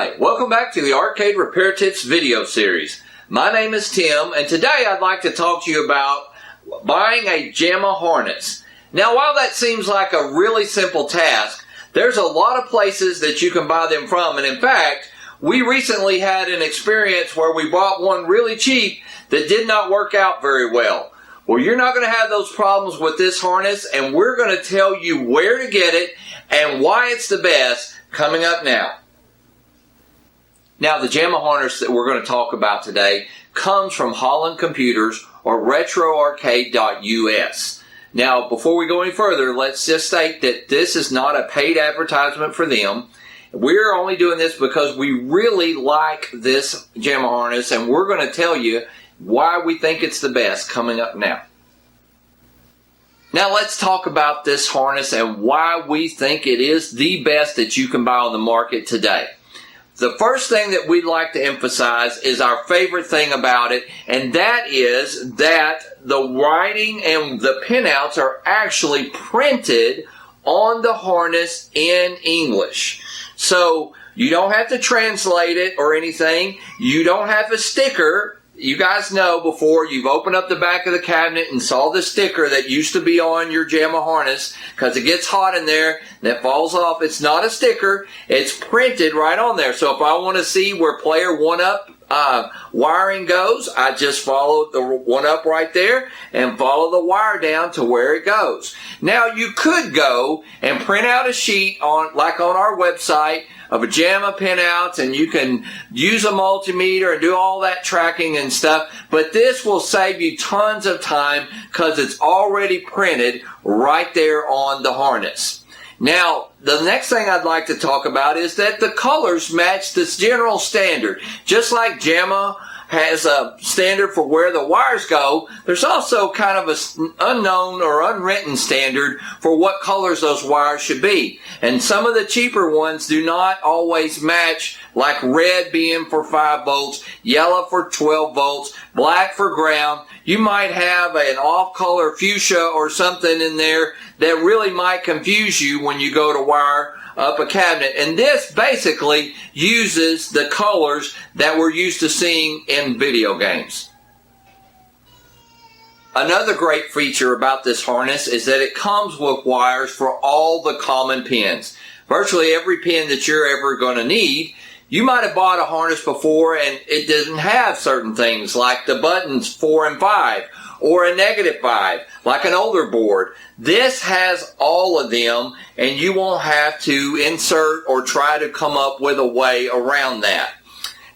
Hi, welcome back to the Arcade Repair Tips video series. My name is Tim, and today I'd like to talk to you about buying a Jamma harness. Now, while that seems like a really simple task, there's a lot of places that you can buy them from, and in fact, we recently had an experience where we bought one really cheap that did not work out very well. Well, you're not going to have those problems with this harness, and we're going to tell you where to get it and why it's the best coming up now. Now, the Jamma harness that we're going to talk about today comes from Holland Computers or retroarcade.us. Now, before we go any further, let's just state that this is not a paid advertisement for them. We're only doing this because we really like this Jamma harness, and we're going to tell you why we think it's the best coming up now. Now, let's talk about this harness and why we think it is the best that you can buy on the market today. The first thing that we'd like to emphasize is our favorite thing about it, and that is that the writing and the pinouts are actually printed on the harness in English. So you don't have to translate it or anything. You don't have a sticker. You guys know before you've opened up the back of the cabinet and saw the sticker that used to be on your Jamma harness because it gets hot in there and it falls off. It's not a sticker. It's printed right on there. So if I want to see where player 1-up wiring goes, I just follow the 1-up right there and follow the wire down to where it goes. Now you could go and print out a sheet like on our website of a Jamma pinouts, and you can use a multimeter and do all that tracking and stuff, but this will save you tons of time because it's already printed right there on the harness. Now, the next thing I'd like to talk about is that the colors match this general standard. Just like Jamma has a standard for where the wires go, there's also kind of an unknown or unwritten standard for what colors those wires should be. And some of the cheaper ones do not always match, like red being for 5 volts, yellow for 12 volts, black for ground. You might have an off-color fuchsia or something in there that really might confuse you when you go to wire up a cabinet. And this basically uses the colors that we're used to seeing in video games. Another great feature about this harness is that it comes with wires for all the common pins. Virtually every pin that you're ever going to need. You might have bought a harness before and it doesn't have certain things like the buttons 4 and 5 or a -5 like an older board. This has all of them, and you won't have to insert or try to come up with a way around that.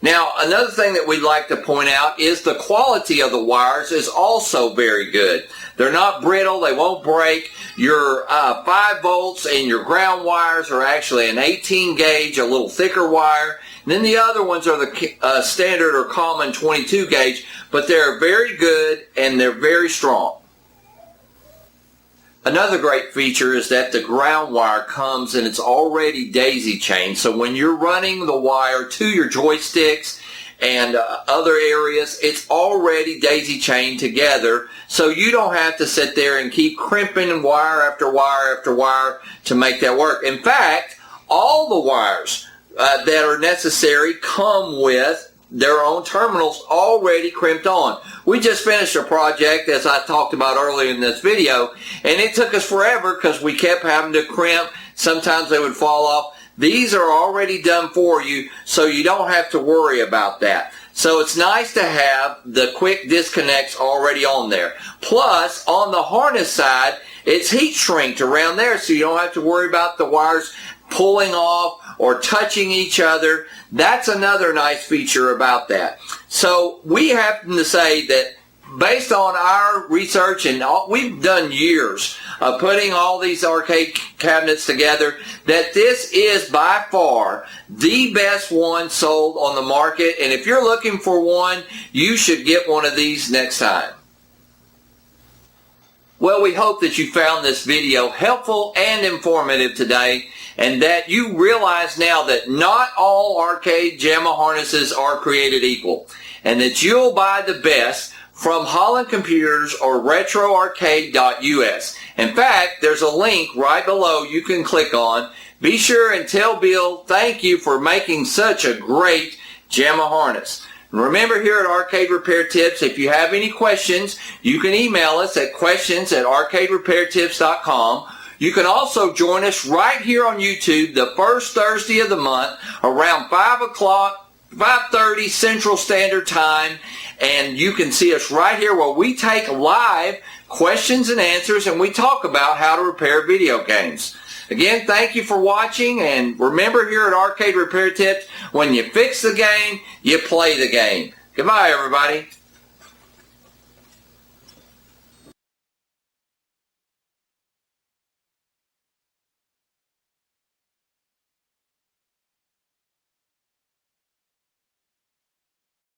Now, another thing that we'd like to point out is the quality of the wires is also very good. They're not brittle, they won't break. Your 5 volts and your ground wires are actually an 18 gauge, a little thicker wire. And then the other ones are the standard or common 22 gauge, but they're very good and they're very strong. Another great feature is that the ground wire comes and it's already daisy chained. So when you're running the wire to your joysticks and other areas, it's already daisy chained together. So you don't have to sit there and keep crimping wire after wire after wire to make that work. In fact, all the wires that are necessary come with their own terminals already crimped on. We just finished a project, as I talked about earlier in this video, and it took us forever because we kept having to crimp. Sometimes they would fall off. These are already done for you, so you don't have to worry about that. So it's nice to have the quick disconnects already on there. Plus, on the harness side, it's heat shrinked around there, so you don't have to worry about the wires pulling off or touching each other. That's another nice feature about that. So we happen to say that based on our research, and we've done years of putting all these arcade cabinets together, that this is by far the best one sold on the market. And if you're looking for one, you should get one of these next time. Well, we hope that you found this video helpful and informative today, and that you realize now that not all arcade Jamma harnesses are created equal, and that you'll buy the best from Holland Computers or retroarcade.us. In fact, there's a link right below you can click on be sure and tell Bill thank you for making such a great Jamma harness. And remember, here at Arcade Repair Tips, if you have any questions, you can email us at questions@arcaderepairtips.com. You can also join us right here on YouTube the first Thursday of the month around 5:30 Central Standard Time. And you can see us right here where we take live questions and answers and we talk about how to repair video games. Again, thank you for watching, and remember, here at Arcade Repair Tips, when you fix the game, you play the game. Goodbye, everybody.